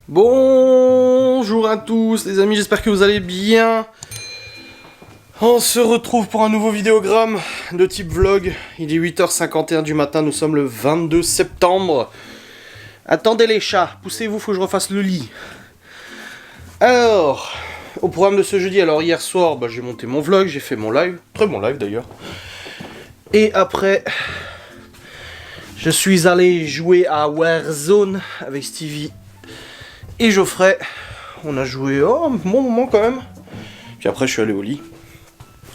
Bonjour à tous les amis, j'espère que vous allez bien. On se retrouve pour un nouveau vidéogramme de type vlog. Il est 8h51 du matin, nous sommes le 22 septembre. Attendez les chats, poussez-vous, faut que je refasse le lit. Alors, au programme de ce jeudi, alors hier soir, j'ai monté mon vlog, j'ai fait mon live, très bon live d'ailleurs. Et après, je suis allé jouer à Warzone avec Stevie et Geoffrey. On a joué un bon moment quand même. Puis après je suis allé au lit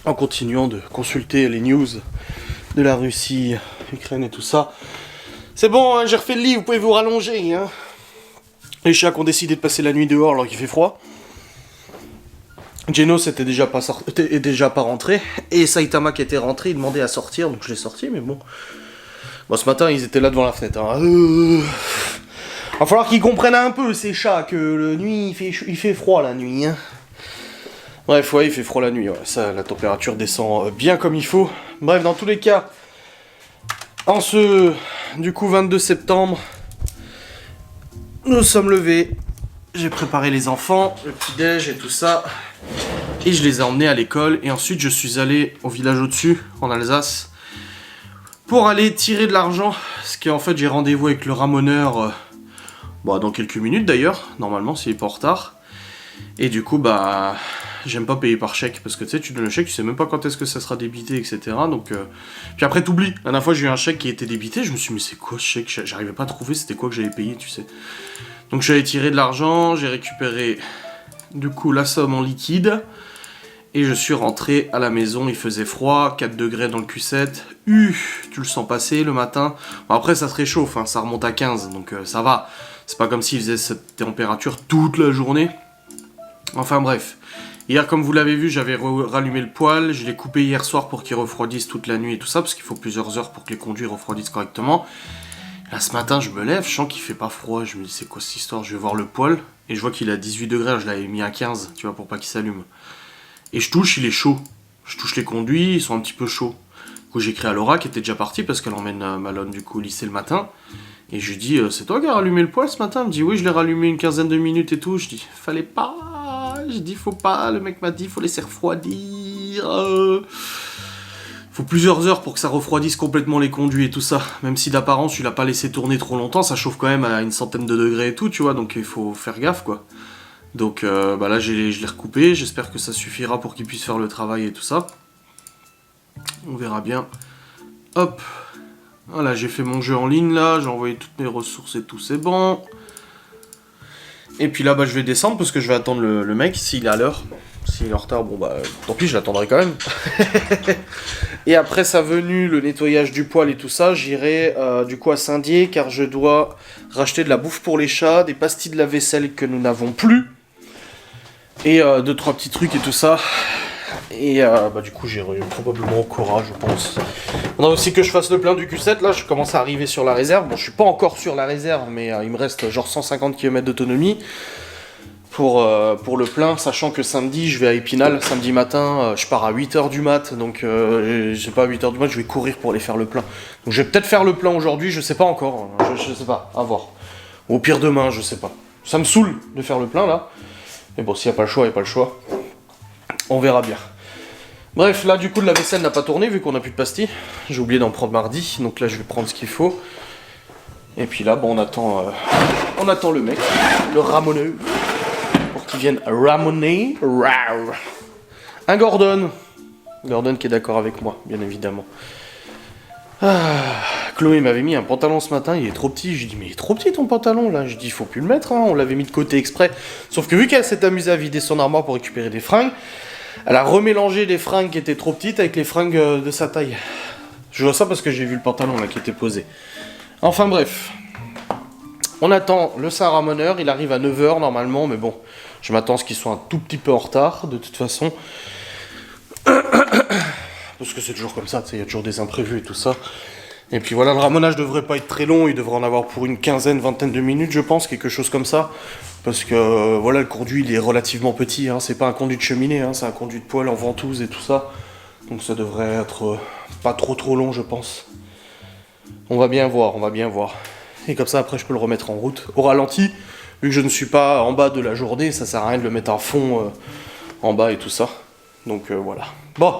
en continuant de consulter les news de la Russie, Ukraine et tout ça. C'est bon, hein, j'ai refait le lit, vous pouvez vous rallonger. Hein. Les chats ont décidé de passer la nuit dehors alors qu'il fait froid. Genos était déjà pas rentré. Et Saitama qui était rentré, il demandait à sortir, donc je l'ai sorti, mais bon. Bon, ce matin ils étaient là devant la fenêtre. Hein. Va falloir qu'ils comprennent un peu, ces chats, que la nuit, il fait froid la nuit. Hein. Bref, ouais, il fait froid la nuit. Ouais. Ça, la température descend bien comme il faut. Bref, dans tous les cas, en ce, du coup, 22 septembre, nous sommes levés. J'ai préparé les enfants, le petit-déj et tout ça. Et je les ai emmenés à l'école. Et ensuite, je suis allé au village au-dessus, en Alsace, pour aller tirer de l'argent. Parce qu'en fait, j'ai rendez-vous avec le ramoneur... dans quelques minutes d'ailleurs, normalement s'il est pas en retard. Et du coup j'aime pas payer par chèque, parce que tu sais, tu donnes le chèque, tu sais même pas quand est-ce que ça sera débité, etc. Donc, puis après t'oublies. La dernière fois j'ai eu un chèque qui était débité, je me suis dit mais c'est quoi ce chèque? J'arrivais pas à trouver c'était quoi que j'avais payé, tu sais. Donc je suis allé tirer de l'argent, j'ai récupéré du coup la somme en liquide. Et je suis rentré à la maison, il faisait froid, 4 degrés dans le Q7. Tu le sens passer le matin. Bon, après ça se réchauffe, hein, ça remonte à 15, donc ça va. C'est pas comme s'il faisait cette température toute la journée. Enfin bref. Hier, comme vous l'avez vu, j'avais rallumé le poêle. Je l'ai coupé hier soir pour qu'il refroidisse toute la nuit et tout ça, parce qu'il faut plusieurs heures pour que les conduits refroidissent correctement. Là, ce matin, je me lève, je sens qu'il fait pas froid. Je me dis, c'est quoi cette histoire? Je vais voir le poêle, et je vois qu'il est à 18 degrés. Je l'avais mis à 15, tu vois, pour pas qu'il s'allume. Et je touche, il est chaud. Je touche les conduits, ils sont un petit peu chauds. Du coup, j'écris à Laura, qui était déjà partie, parce qu'elle emmène Malone, du coup, au lycée le matin. Et je lui dis, c'est toi qui as rallumé le poêle ce matin? Elle me dit, oui, je l'ai rallumé une quinzaine de minutes et tout. Je dis, fallait pas. Je dis, faut pas. Le mec m'a dit, faut laisser refroidir. Faut plusieurs heures pour que ça refroidisse complètement les conduits et tout ça. Même si d'apparence, tu l'as pas laissé tourner trop longtemps, ça chauffe quand même à une centaine de degrés et tout, tu vois. Donc il faut faire gaffe, quoi. Donc là, je l'ai recoupé. J'espère que ça suffira pour qu'il puisse faire le travail et tout ça. On verra bien. Hop. Voilà, j'ai fait mon jeu en ligne là, j'ai envoyé toutes mes ressources et tout, c'est bon. Et puis là, je vais descendre parce que je vais attendre le mec, s'il est à l'heure. S'il est en retard, tant pis, je l'attendrai quand même. Et après sa venue, le nettoyage du poêle et tout ça, j'irai du coup à Saint-Dié, car je dois racheter de la bouffe pour les chats, des pastilles de la vaisselle que nous n'avons plus. Et 2-3 petits trucs et tout ça. Et du coup j'irai probablement au Cora, je pense. On a aussi que je fasse le plein du Q7, là je commence à arriver sur la réserve. Bon, je suis pas encore sur la réserve, mais il me reste genre 150 km d'autonomie pour le plein, sachant que samedi je vais à Épinal, samedi matin je pars à 8h du mat, donc je sais pas, à 8h du mat je vais courir pour aller faire le plein. Donc je vais peut-être faire le plein aujourd'hui, je sais pas encore, je sais pas, à voir. Ou au pire demain, je sais pas. Ça me saoule de faire le plein là, mais bon, s'il n'y a pas le choix, il n'y a pas le choix. On verra bien. Bref, là du coup la vaisselle n'a pas tourné vu qu'on n'a plus de pastilles. J'ai oublié d'en prendre mardi, donc là je vais prendre ce qu'il faut. Et puis là, on attend le mec, le ramoneux, pour qu'il vienne ramoner. Un Gordon. Gordon qui est d'accord avec moi, bien évidemment. Chloé m'avait mis un pantalon ce matin, il est trop petit. Je lui dis, mais il est trop petit ton pantalon là. Je dis, il faut plus le mettre, hein. On l'avait mis de côté exprès. Sauf que vu qu'elle s'est amusée à vider son armoire pour récupérer des fringues, elle a remélangé les fringues qui étaient trop petites avec les fringues de sa taille. Je vois ça parce que j'ai vu le pantalon là qui était posé. Enfin bref. On attend le Saint-Ramoneur, il arrive à 9h normalement, mais bon, je m'attends à ce qu'il soit un tout petit peu en retard, de toute façon. Parce que c'est toujours comme ça, tu sais, il y a toujours des imprévus et tout ça. Et puis voilà, le ramonage devrait pas être très long, il devrait en avoir pour une quinzaine, vingtaine de minutes, je pense, quelque chose comme ça. Parce que voilà, le conduit il est relativement petit, hein. C'est pas un conduit de cheminée, hein. C'est un conduit de poêle en ventouse et tout ça. Donc ça devrait être pas trop long, je pense. On va bien voir, on va bien voir. Et comme ça après je peux le remettre en route au ralenti. Vu que je ne suis pas en bas de la journée, ça sert à rien de le mettre à fond en bas et tout ça. Donc voilà. Bon,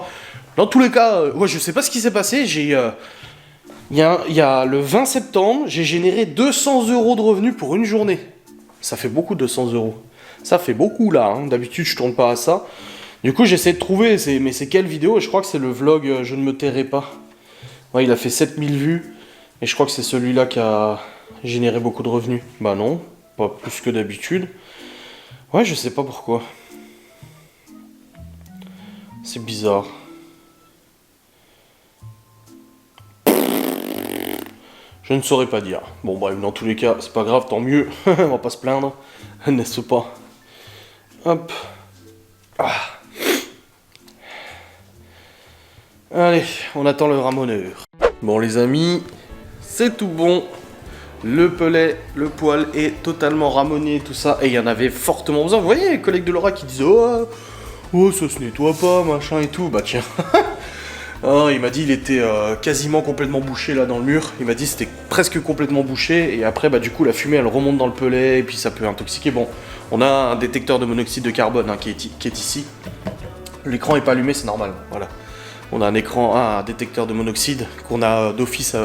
dans tous les cas, ouais, je sais pas ce qui s'est passé. Il y a le 20 septembre, j'ai généré 200 € de revenus pour une journée. Ça fait beaucoup 200 €. Ça fait beaucoup là, hein. D'habitude je tourne pas à ça. Du coup j'essaie de trouver, mais c'est quelle vidéo? Et je crois que c'est le vlog Je ne me tairai pas. Ouais, il a fait 7000 vues. Et je crois que c'est celui-là qui a généré beaucoup de revenus. Bah non, pas plus que d'habitude. Ouais, je sais pas pourquoi. C'est bizarre. Je ne saurais pas dire. Bon bref, dans tous les cas, c'est pas grave, tant mieux. On va pas se plaindre, n'est-ce pas? Hop. Ah. Allez, on attend le ramoneur. Bon les amis, c'est tout bon. Le pelet, le poil est totalement ramoné, tout ça. Et il y en avait fortement besoin. Vous voyez les collègues de Laura qui disent oh, ça se nettoie pas, machin et tout. Bah tiens. Oh, il m'a dit il était quasiment complètement bouché là dans le mur. Il m'a dit c'était presque complètement bouché. Et après, bah du coup, la fumée elle remonte dans le pelet. Et puis ça peut intoxiquer. Bon, on a un détecteur de monoxyde de carbone hein, qui est ici. L'écran est pas allumé, c'est normal. Voilà. On a un détecteur de monoxyde qu'on a d'office.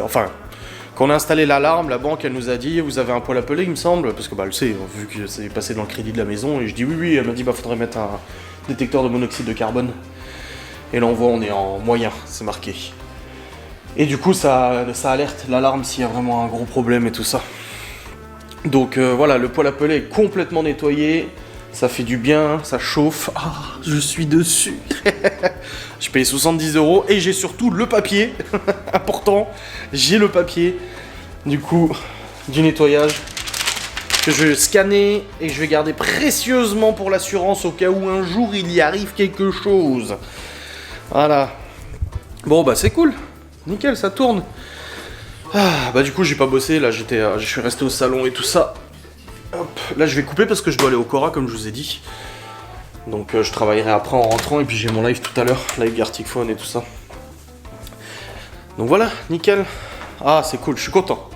Quand on a installé l'alarme, la banque elle nous a dit vous avez un poêle à peler il me semble, parce que bah elle sait, vu que c'est passé dans le crédit de la maison, et je dis oui, elle m'a dit bah faudrait mettre un détecteur de monoxyde de carbone. Et là on voit on est en moyen, c'est marqué. Et du coup ça alerte l'alarme s'il y a vraiment un gros problème et tout ça. Donc voilà, le poêle à peler est complètement nettoyé, ça fait du bien, ça chauffe. Ah, je suis dessus. Je paye 70 € et j'ai surtout le papier. Important, j'ai le papier du coup du nettoyage que je vais scanner et je vais garder précieusement pour l'assurance au cas où un jour il y arrive quelque chose. Voilà. Bon bah c'est cool. Nickel, ça tourne. Ah, bah du coup j'ai pas bossé, là je suis resté au salon et tout ça. Hop, là je vais couper parce que je dois aller au Cora comme je vous ai dit. Donc je travaillerai après en rentrant et puis j'ai mon live tout à l'heure, live Gartic Phone et tout ça. Donc voilà, nickel. Ah c'est cool, je suis content.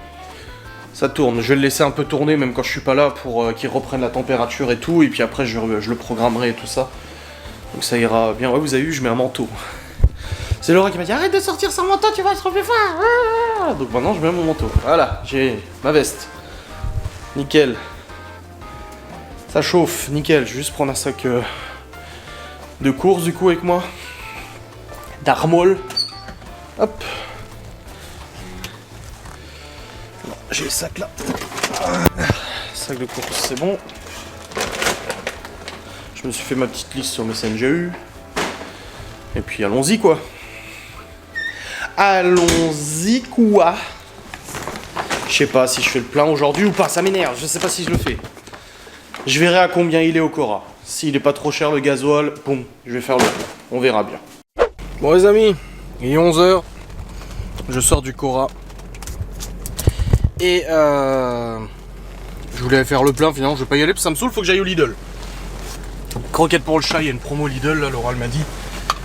Ça tourne, je vais le laisser un peu tourner même quand je suis pas là pour qu'il reprenne la température et tout. Et puis après je le programmerai et tout ça. Donc ça ira bien. Ouais vous avez vu, je mets un manteau. C'est Laura qui m'a dit arrête de sortir sans manteau, tu vas être plus fort. Donc maintenant je mets mon manteau. Voilà, j'ai ma veste. Nickel. Ça chauffe, nickel. Je vais juste prendre un sac de course du coup avec moi. D'armol. Hop. J'ai le sac là. Sac de course, c'est bon. Je me suis fait ma petite liste sur Messenger. Et puis allons-y quoi. Allons-y quoi. Je sais pas si je fais le plein aujourd'hui ou pas, ça m'énerve, je sais pas si je le fais. Je verrai à combien il est au Cora. S'il est pas trop cher le gasoil, boum, je vais faire le plein. On verra bien. Bon les amis, il est 11 h. Je sors du Cora. Et je voulais faire le plein, finalement je vais pas y aller parce que ça me saoule, faut que j'aille au Lidl. Croquette pour le chat, il y a une promo Lidl, là Laura m'a dit.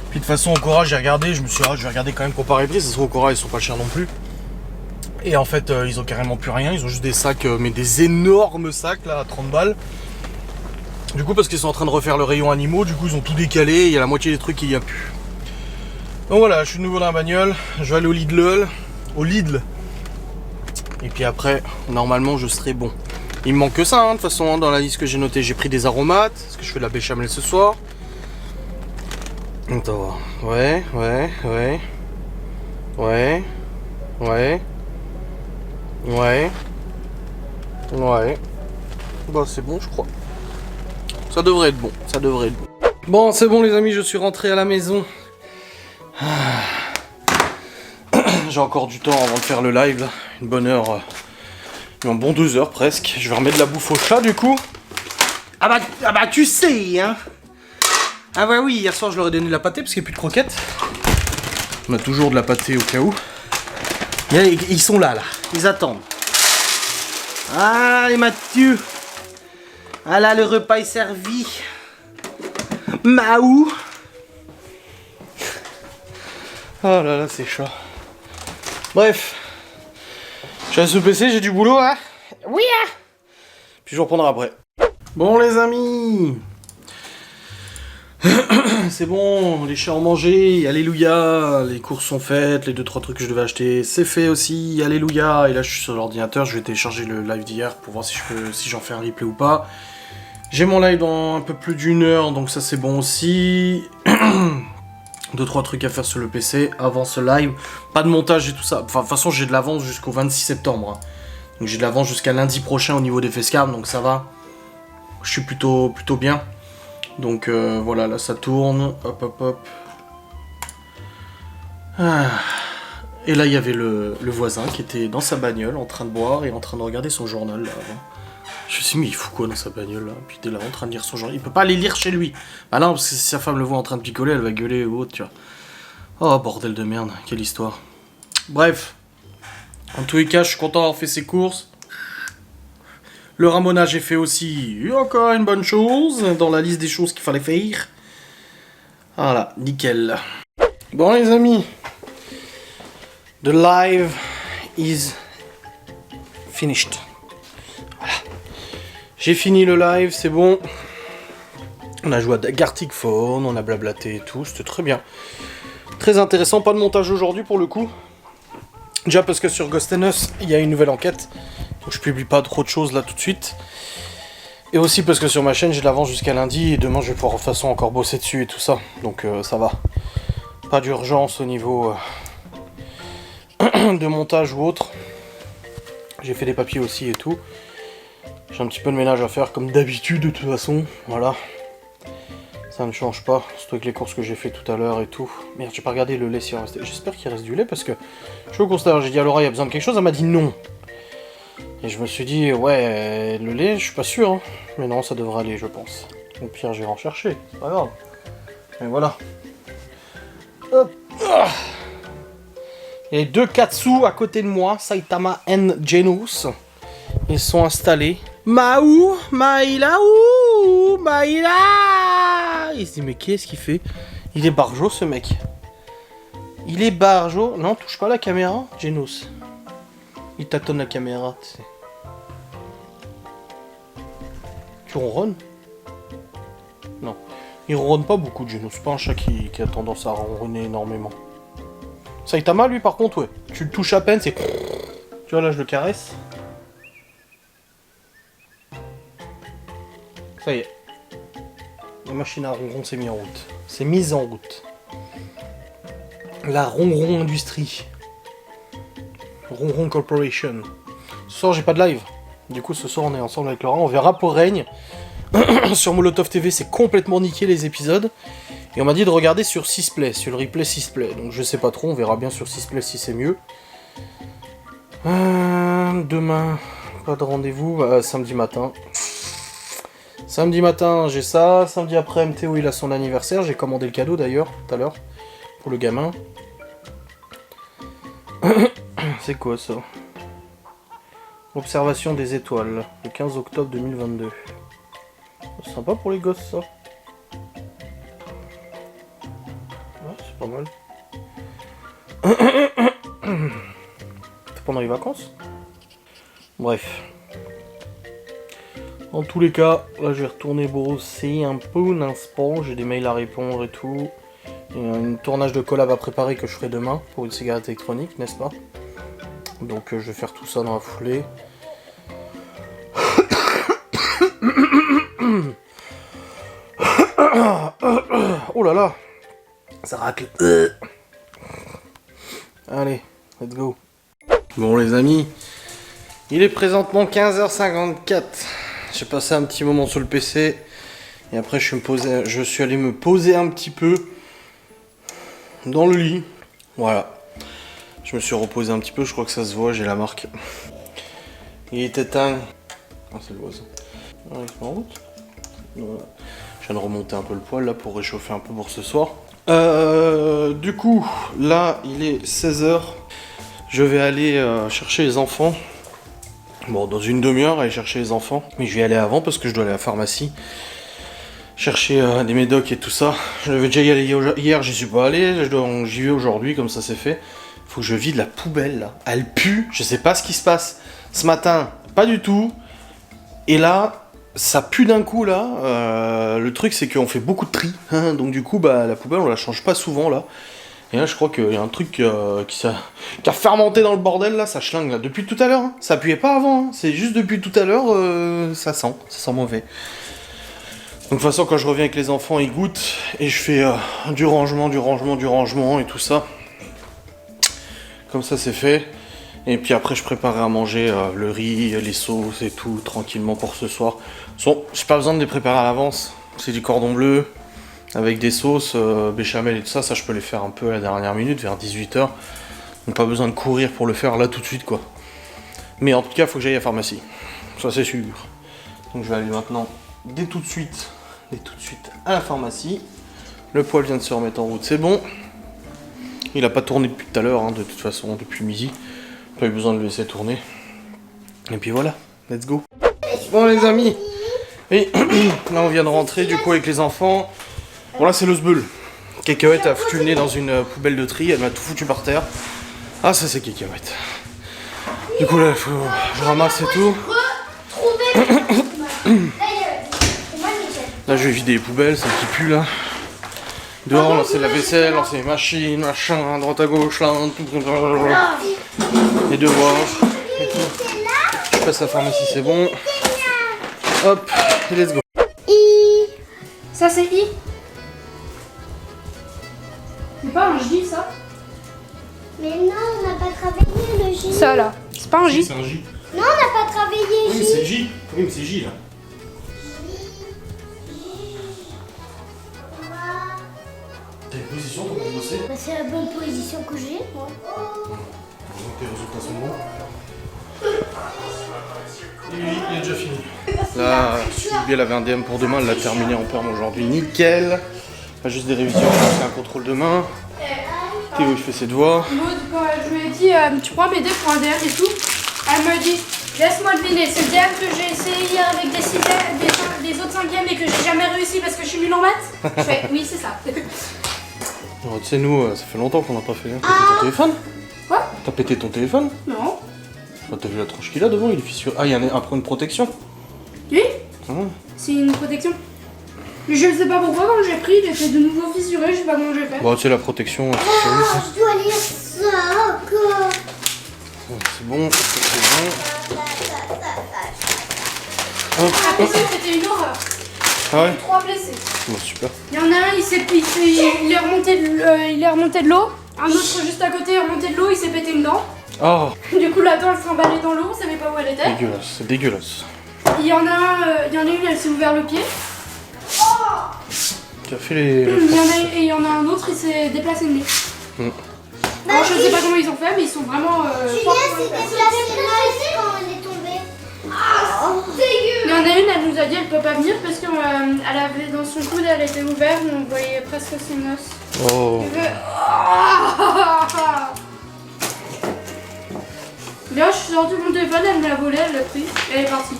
Puis de toute façon au Cora j'ai regardé, je me suis dit je vais regarder quand même comparer les prix, ça se trouve au Cora ils sont pas chers non plus. Et en fait ils ont carrément plus rien, ils ont juste des sacs, mais des énormes sacs là à 30 balles. Du coup parce qu'ils sont en train de refaire le rayon animaux, du coup ils ont tout décalé, il y a la moitié des trucs qu'il n'y a plus. Donc voilà, je suis de nouveau dans la bagnole, je vais aller au Lidl. Et puis après, normalement je serai bon. Il me manque que ça, hein, de toute façon, hein, dans la liste que j'ai notée. J'ai pris des aromates, parce que je fais de la béchamel ce soir. Attends, ouais. Bah c'est bon je crois. Ça devrait être bon, Bon c'est bon les amis, je suis rentré à la maison. J'ai encore du temps avant de faire le live là. Une bonne heure. Un bon 2 heures presque. Je vais remettre de la bouffe au chat du coup. Ah bah tu sais hein. Ah bah oui, hier soir je leur ai donné de la pâtée parce qu'il n'y a plus de croquettes. On a toujours de la pâtée au cas où. Ils sont là, ils attendent. Allez Mathieu. Ah là le repas est servi. Maou. Oh là là c'est chaud. Bref. Je suis à ce PC, j'ai du boulot hein. Oui hein. Puis je reprendrai après. Bon les amis, c'est bon, les chats ont mangé, alléluia, les courses sont faites, les 2-3 trucs que je devais acheter, c'est fait aussi, alléluia. Et là je suis sur l'ordinateur, je vais télécharger le live d'hier pour voir si j'en fais un replay ou pas. J'ai mon live dans un peu plus d'1 heure, donc ça c'est bon aussi. 2-3 trucs à faire sur le PC avant ce live. Pas de montage et tout ça. Enfin, de toute façon, j'ai de l'avance jusqu'au 26 septembre. Hein. Donc j'ai de l'avance jusqu'à lundi prochain au niveau des facecam, donc ça va. Je suis plutôt bien. Donc voilà, là ça tourne. Hop, hop, hop. Ah. Et là, il y avait le voisin qui était dans sa bagnole en train de boire et en train de regarder son journal là avant. Je me suis dit, mais il fout quoi dans sa bagnole là? Puis il est là en train de lire son journal. Il peut pas aller lire chez lui. Bah non, parce que si sa femme le voit en train de picoler, elle va gueuler ou autre, tu vois. Oh bordel de merde, quelle histoire. Bref. En tous les cas, je suis content d'avoir fait ses courses. Le ramonage est fait aussi. Encore une bonne chose dans la liste des choses qu'il fallait faire. Voilà, nickel. Bon les amis. The live is finished. J'ai fini le live, c'est bon. On a joué à Gartic Phone, on a blablaté et tout, c'était très bien. Très intéressant, pas de montage aujourd'hui pour le coup. Déjà parce que sur Ghost & Us, il y a une nouvelle enquête. Donc je publie pas trop de choses là tout de suite. Et aussi parce que sur ma chaîne, j'ai de l'avance jusqu'à lundi. Et demain, je vais pouvoir de toute façon encore bosser dessus et tout ça. Donc ça va. Pas d'urgence au niveau de montage ou autre. J'ai fait des papiers aussi et tout. J'ai un petit peu de ménage à faire comme d'habitude de toute façon, voilà. Ça ne change pas, surtout avec les courses que j'ai fait tout à l'heure et tout. Merde, j'ai pas regardé le lait s'il en restait. J'espère qu'il reste du lait parce que je suis au constat, j'ai dit à Laura, il y a besoin de quelque chose, elle m'a dit non. Et je me suis dit, ouais, le lait, je suis pas sûr, hein. Mais non, ça devrait aller, je pense. Au pire, je vais en chercher, c'est pas grave. Mais voilà. Hop. Il y a 2 Katsu à côté de moi, Saitama and Genos. Ils sont installés. Maou, Maïlaou, Maïla. Il se dit mais qu'est-ce qu'il fait? Il est barjo ce mec. Il est barjo. Non, touche pas la caméra, Genos. Il tâtonne la caméra, tu sais. Tu ronronnes? Non. Il ronronne pas beaucoup, Genos. C'est pas un chat qui a tendance à ronronner énormément. Saitama, lui, par contre, ouais. Tu le touches à peine, c'est... Tu vois, là, je le caresse. Ça y est. La machine à ronron s'est mise en route. C'est mise en route. La Ronron Industrie. Ronron Corporation. Ce soir, j'ai pas de live. Du coup, ce soir, on est ensemble avec Laura. On verra pour Règne. Sur Molotov TV, c'est complètement niqué les épisodes. Et on m'a dit de regarder sur 6play, sur le replay 6play. Donc je sais pas trop, on verra bien sur 6play si c'est mieux. Demain, pas de rendez-vous, samedi matin. Samedi matin, j'ai ça. Samedi après, Théo, il a son anniversaire. J'ai commandé le cadeau d'ailleurs, tout à l'heure, pour le gamin. C'est quoi ça? Observation des étoiles, le 15 octobre 2022. C'est sympa pour les gosses, ça. Ouais, c'est pas mal. C'est pendant les vacances? Bref. En tous les cas, là je vais retourner bosser un peu, n'est-ce pas? J'ai des mails à répondre et tout. Il y a un tournage de collab à préparer que je ferai demain pour une cigarette électronique, n'est-ce pas? Donc je vais faire tout ça dans la foulée. Oh là là, ça racle. Allez, let's go. Bon les amis, il est présentement 15h54. J'ai passé un petit moment sur le PC et après je suis allé me poser un petit peu dans le lit. Voilà. Je me suis reposé un petit peu, je crois que ça se voit, j'ai la marque. Il est éteint. Ah, c'est le voisin. Ah, il se met en route. Voilà. Je viens de remonter un peu le poil là pour réchauffer un peu pour ce soir. Du coup, là il est 16h. Je vais aller chercher les enfants. Bon, dans une demi-heure, aller chercher les enfants. Mais je vais aller avant parce que je dois aller à la pharmacie. Chercher des médocs et tout ça. Je devais déjà y aller hier, j'y suis pas allé. J'y vais aujourd'hui, comme ça c'est fait. Faut que je vide la poubelle là. Elle pue, je sais pas ce qui se passe. Ce matin, pas du tout. Et là, ça pue d'un coup là. Le truc c'est qu'on fait beaucoup de tri, hein, donc du coup bah la poubelle on la change pas souvent là. Et là je crois qu'il y a un truc qui a fermenté dans le bordel là, ça schlingue là depuis tout à l'heure. Hein. Ça puait pas avant, hein. C'est juste depuis tout à l'heure ça sent mauvais. Donc de toute façon quand je reviens avec les enfants ils goûtent et je fais du rangement et tout ça. Comme ça c'est fait. Et puis après je préparerai à manger le riz, les sauces et tout tranquillement pour ce soir. Bon, j'ai pas besoin de les préparer à l'avance. C'est du cordon bleu avec des sauces, béchamel et tout ça. Ça je peux les faire un peu à la dernière minute vers 18h. Donc pas besoin de courir pour le faire là tout de suite quoi. Mais en tout cas faut que j'aille à la pharmacie. Ça c'est sûr. Donc je vais aller maintenant dès tout de suite à la pharmacie. Le poêle vient de se remettre en route, c'est bon. Il a pas tourné depuis tout à l'heure, hein, de toute façon, depuis midi. Pas eu besoin de le laisser tourner. Et puis voilà, let's go. Bon les amis, et là on vient de rentrer du coup avec les enfants. Bon là c'est le sbeul. Cacahuète a foutu le nez dans une poubelle de tri, elle m'a tout foutu par terre. Ah ça c'est Cacahuète. Du coup là il faut je ramasse et tout. Là je vais vider les poubelles, celles qui puent là. Dehors lancer la vaisselle, lancer les machines, machin, à droite à gauche là, tout. Les devoirs. Et tout. Je passe à la pharmacie, c'est bon. Hop, et let's go. I. Ça c'est I. C'est pas un J ça? Mais non, on n'a pas travaillé le J. Ça là, c'est pas un J. C'est un J. Non, on n'a pas travaillé Oui, mais J. c'est J. Oui, mais c'est J là. T'as une position pour bosser? Bah, c'est la bonne position que j'ai, moi. Donc tes résultats sont bons. Et lui, il est déjà fini. Là, Sylvie, elle avait un DM pour demain, elle l'a terminé en perme aujourd'hui. Nickel. Pas juste des révisions, c'est un contrôle demain. Théo, il fait ses devoirs. Maud, quand je lui ai dit tu pourras m'aider pour un DM et tout, elle me dit laisse-moi deviner, c'est le DM que j'ai essayé hier avec des, des autres cinquièmes et que j'ai jamais réussi parce que je suis nulle en maths. Je fais oui, c'est ça. Tu sais, nous, ça fait longtemps qu'on n'a pas fait. T'as pété ton téléphone? Quoi? T'as pété ton téléphone? Non. Bah, t'as vu la tranche qu'il a devant, il est fissuré. Ah, il y a un point de protection. Oui, Ah. c'est une protection. Mais je ne sais pas pourquoi, quand j'ai pris, il était de nouveau fissuré, je sais pas comment j'ai fait. Bon, tu sais, la protection, c'est sérieux, ça. Je dois lire ça encore. C'est bon, c'est bon. Hop, Ah, blessé, c'était une horreur. Ah ouais? 3 blessés. Bon, super. Il y en a un, il est remonté de l'eau. Un autre juste à côté est remonté de l'eau, il s'est pété une dent. Oh, Du coup, la dent, elle s'est emballée dans l'eau, on savait pas où elle était. dégueulasse, c'est dégueulasse. Il y en a une, elle s'est ouvert le pied. Tu as fait les... Il y en a un autre, il s'est déplacé le nez. Alors, je sais pas comment ils ont fait, mais ils sont vraiment Julien s'est déplacé là quand on est tombé. Il y en a une, elle nous a dit elle peut pas venir parce qu'elle avait dans son coude, elle était ouverte, on voyait presque ses noces. Oh. Elle fait... Là, je suis sortie de mon téléphone, elle me l'a volé, elle l'a pris, et elle est partie.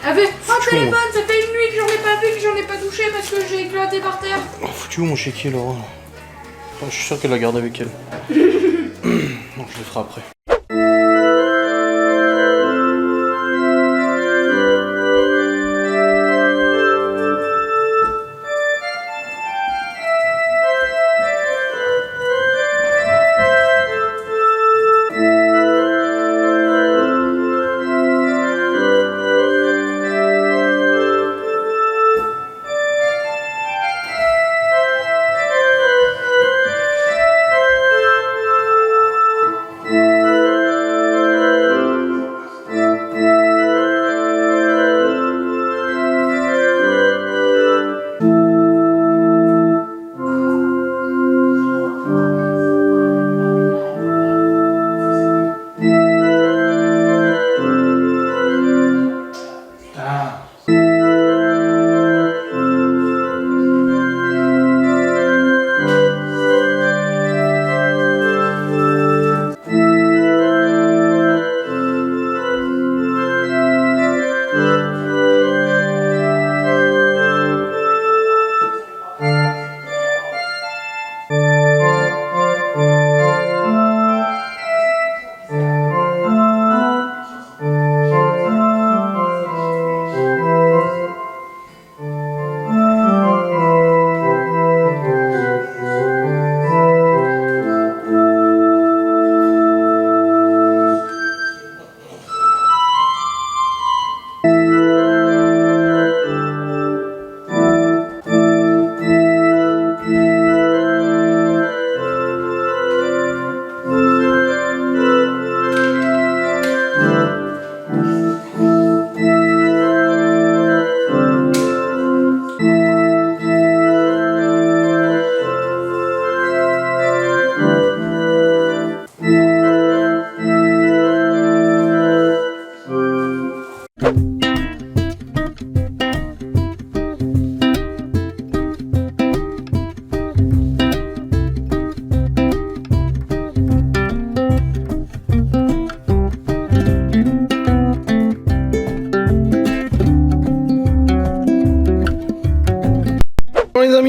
Elle fait oh téléphone, ça fait une nuit que j'en ai pas vu, que j'en ai pas touché parce que j'ai éclaté par terre. Oh, foutu où mon chéquier, Laura? Oh, je suis sûr qu'elle la garde avec elle. Donc je le ferai après.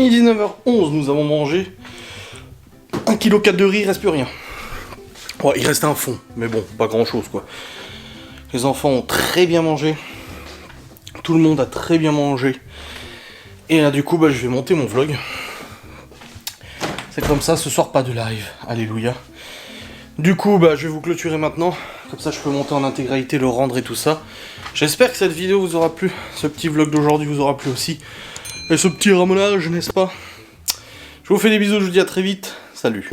après-midi 19h11, nous avons mangé 1,4 kg de riz, il reste plus rien. Ouais, il reste un fond, mais bon, pas grand chose quoi. Les enfants ont très bien mangé. Tout le monde a très bien mangé. Et là du coup, bah, je vais monter mon vlog. C'est comme ça, ce soir pas de live. Alléluia. Du coup, bah, je vais vous clôturer maintenant. Comme ça, je peux monter en intégralité, le rendre et tout ça. J'espère que cette vidéo vous aura plu. Ce petit vlog d'aujourd'hui vous aura plu aussi. Et ce petit ramonage, n'est-ce pas? Je vous fais des bisous, je vous dis à très vite. Salut.